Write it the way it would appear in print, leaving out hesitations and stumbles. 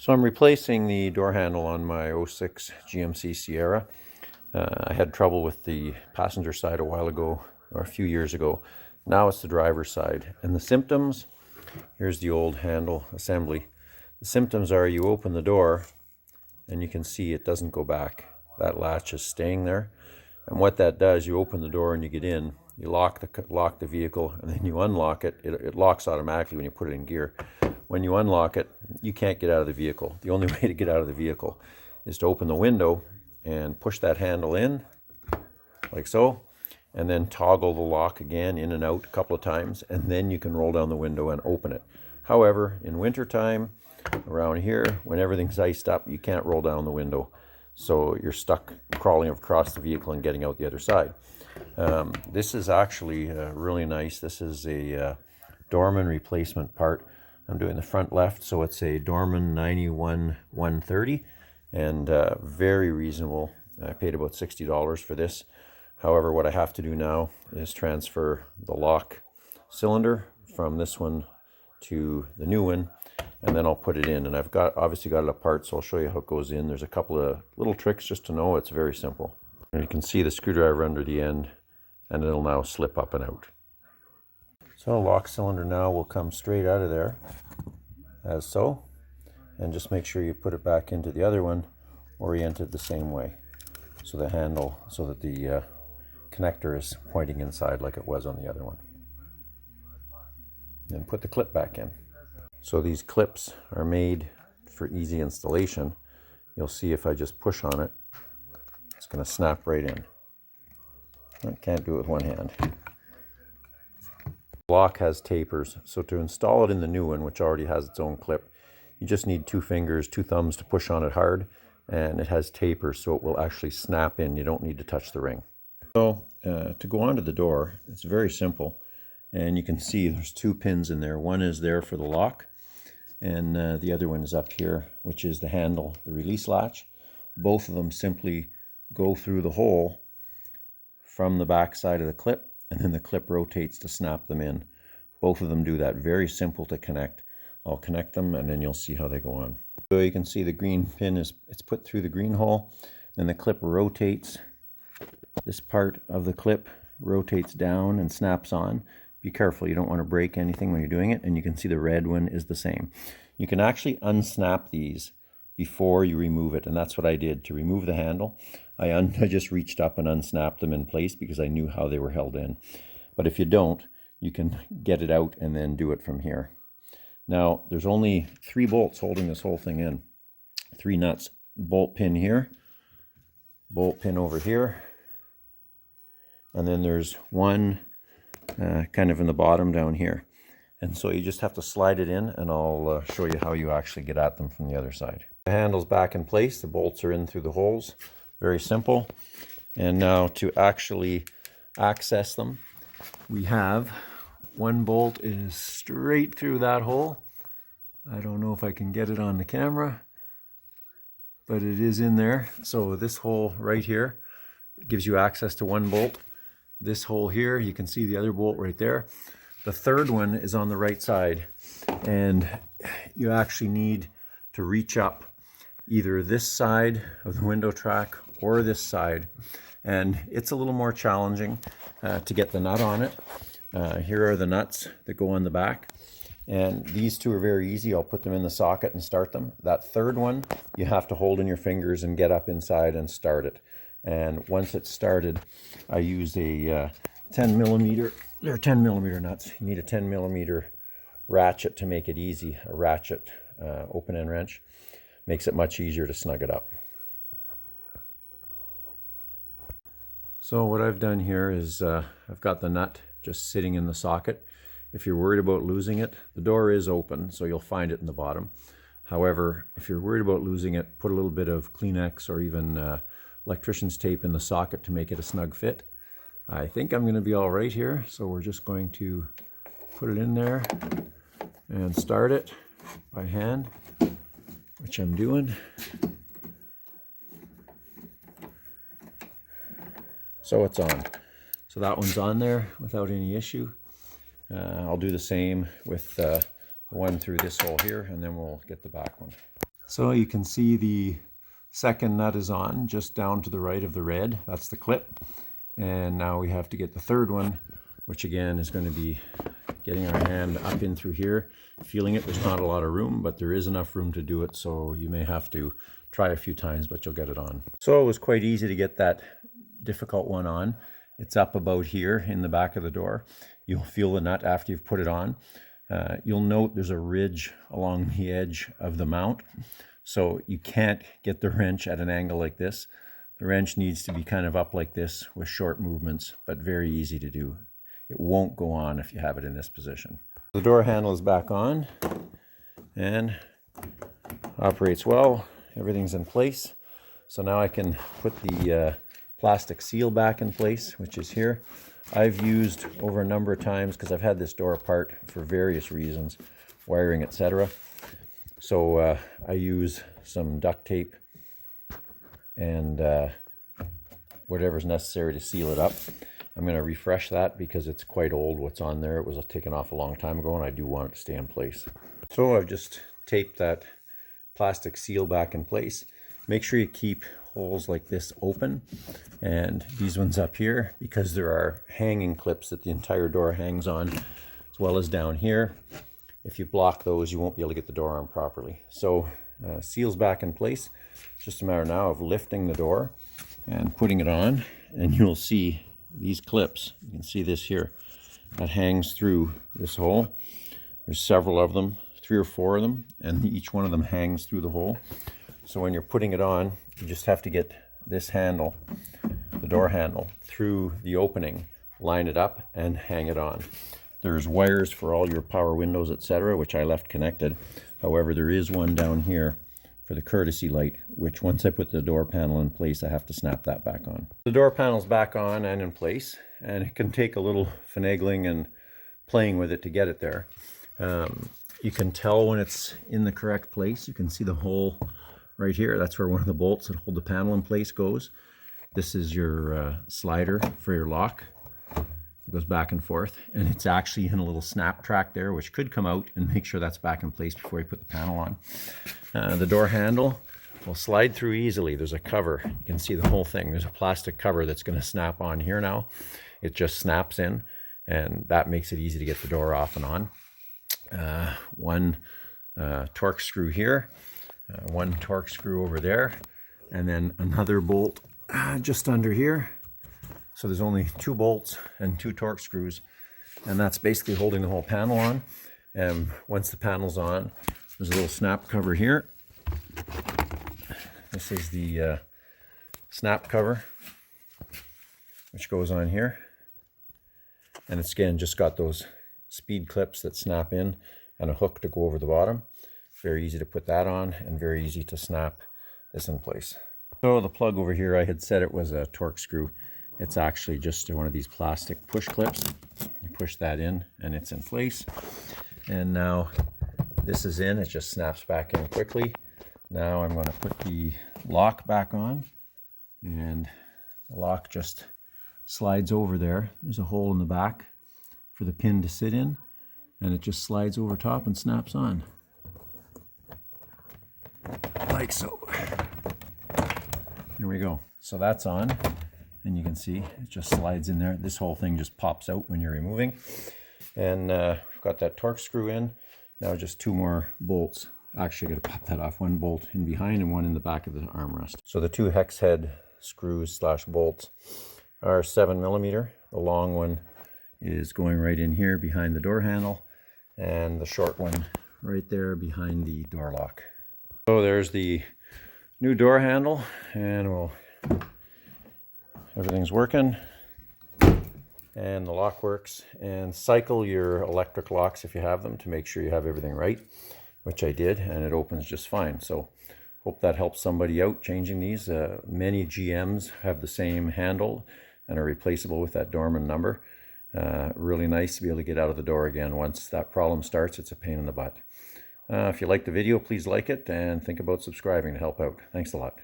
So I'm replacing the door handle on my '06 GMC Sierra. I had trouble with the passenger side a while ago, or a few years ago. Now it's the driver's side. And the symptoms, here's the old handle assembly. The symptoms are you open the door and you can see it doesn't go back. That latch is staying there. And what that does, you open the door and you get in, you lock the vehicle, and then you unlock it. It locks automatically when you put it in gear. When you unlock it, you can't get out of the vehicle. The only way to get out of the vehicle is to open the window and push that handle in, like so, and then toggle the lock again in and out a couple of times, and then you can roll down the window and open it. However, in wintertime, around here, when everything's iced up, you can't roll down the window. So you're stuck crawling across the vehicle and getting out the other side. This is actually really nice. This is a Dorman replacement part. I'm doing the front left, so it's a Dorman 91-130, and very reasonable. I paid about $60 for this. However, what I have to do now is transfer the lock cylinder from this one to the new one, and then I'll put it in. And I've obviously got it apart, so I'll show you how it goes in. There's a couple of little tricks just to know. It's very simple. And you can see the screwdriver under the end, and it'll now slip up and out. So the lock cylinder now will come straight out of there, as so, and just make sure you put it back into the other one, oriented the same way, so the handle, so that the connector is pointing inside like it was on the other one. Then put the clip back in. So these clips are made for easy installation. You'll see if I just push on it, it's going to snap right in. I can't do it with one hand. The lock has tapers, so to install it in the new one, which already has its own clip, you just need 2 fingers, 2 thumbs to push on it hard, and it has tapers, so it will actually snap in. You don't need to touch the ring. So to go onto the door, it's very simple, and you can see there's 2 pins in there. One is there for the lock, and the other one is up here, which is the handle, the release latch. Both of them simply go through the hole from the back side of the clip, and then the clip rotates to snap them in. Both of them do that. Very simple to connect. I'll connect them and then you'll see how they go on. So you can see the green pin it's put through the green hole, and the clip rotates. This part of the clip rotates down and snaps on. Be careful, you don't want to break anything when you're doing it, and you can see the red one is the same. You can actually unsnap these before you remove it, and that's what I did to remove the handle. I just reached up and unsnapped them in place because I knew how they were held in. But if you don't, you can get it out and then do it from here. Now, there's only 3 bolts holding this whole thing in. 3 nuts. Bolt pin here, bolt pin over here, and then there's one kind of in the bottom down here. And so you just have to slide it in, and I'll show you how you actually get at them from the other side. The handle's back in place. The bolts are in through the holes. Very simple. And now to actually access them, we have one bolt is straight through that hole. I don't know if I can get it on the camera, but it is in there. So this hole right here gives you access to one bolt. This hole here, you can see the other bolt right there. The third one is on the right side, and you actually need to reach up either this side of the window track or this side, and it's a little more challenging to get the nut on it. Here are the nuts that go on the back, and these 2 are very easy. I'll put them in the socket and start them. That third one you have to hold in your fingers and get up inside and start it. And once it's started, I use a 10 millimeter. They're 10 millimeter nuts. You need a 10 millimeter ratchet to make it easy. A ratchet open end wrench makes it much easier to snug it up. So what I've done here is I've got the nut just sitting in the socket. If you're worried about losing it, the door is open, so you'll find it in the bottom. However, if you're worried about losing it, put a little bit of Kleenex or even electrician's tape in the socket to make it a snug fit. I think I'm going to be all right here, so we're just going to put it in there and start it by hand, which I'm doing. So it's on. So that one's on there without any issue. I'll do the same with the one through this hole here, and then we'll get the back one. So you can see the second nut is on, just down to the right of the red. That's the clip. And now we have to get the third one, which again is going to be getting our hand up in through here, feeling it. There's not a lot of room, but there is enough room to do it. So you may have to try a few times, but you'll get it on. So it was quite easy to get that difficult one on. It's up about here in the back of the door. You'll feel the nut after you've put it on. You'll note there's a ridge along the edge of the mount. So you can't get the wrench at an angle like this. The wrench needs to be kind of up like this with short movements, but very easy to do. It won't go on if you have it in this position. The door handle is back on and operates well. Everything's in place. So now I can put the plastic seal back in place, which is here. I've used over a number of times because I've had this door apart for various reasons, wiring, etc. So I use some duct tape and whatever's necessary to seal it up. I'm going to refresh that because it's quite old what's on there. It was taken off a long time ago and I do want it to stay in place. So I've just taped that plastic seal back in place. Make sure you keep holes like this open and these ones up here because there are hanging clips that the entire door hangs on, as well as down here. If you block those, you won't be able to get the door on properly. So seals back in place. It's just a matter now of lifting the door and putting it on, and you'll see these clips. You can see this here that hangs through this hole. There's several of them, 3 or 4 of them, and each one of them hangs through the hole. So when you're putting it on, you just have to get this handle, the door handle, through the opening, line it up and hang it on. There's wires for all your power windows, etc., which I left connected. However, there is one down here for the courtesy light, which once I put the door panel in place, I have to snap that back on. The door panel's back on and in place, and it can take a little finagling and playing with it to get it there. You can tell when it's in the correct place. You can see the hole right here. That's where one of the bolts that hold the panel in place goes. This is your slider for your lock. It goes back and forth, and it's actually in a little snap track there, which could come out and make sure that's back in place before you put the panel on. The door handle will slide through easily. There's a cover. You can see the whole thing. There's a plastic cover that's going to snap on here now. It just snaps in, and that makes it easy to get the door off and on. One torque screw here, one torque screw over there, and then another bolt just under here. So there's only 2 bolts and 2 torque screws, and that's basically holding the whole panel on. And once the panel's on, there's a little snap cover here. This is the snap cover, which goes on here. And it's again just got those speed clips that snap in and a hook to go over the bottom. Very easy to put that on and very easy to snap this in place. So the plug over here, I had said it was a torque screw. It's actually just one of these plastic push clips. You push that in and it's in place. And now this is in, it just snaps back in quickly. Now I'm going to put the lock back on, and the lock just slides over there. There's a hole in the back for the pin to sit in, and it just slides over top and snaps on. Like so. Here we go. So that's on. And you can see it just slides in there. This whole thing just pops out when you're removing. And we've got that torque screw in. Now just 2 more bolts. Actually, I got to pop that off. 1 bolt in behind and 1 in the back of the armrest. So the 2 hex head screws / bolts are 7mm. The long one is going right in here behind the door handle, and the short one right there behind the door lock. So there's the new door handle, and everything's working and the lock works. And cycle your electric locks if you have them to make sure you have everything right, which I did, and it opens just fine. So hope that helps somebody out changing these. Many GMs have the same handle and are replaceable with that Dorman number. Really nice to be able to get out of the door again. Once that problem starts, it's a pain in the butt. If you like the video, please like it and think about subscribing to help out. Thanks a lot.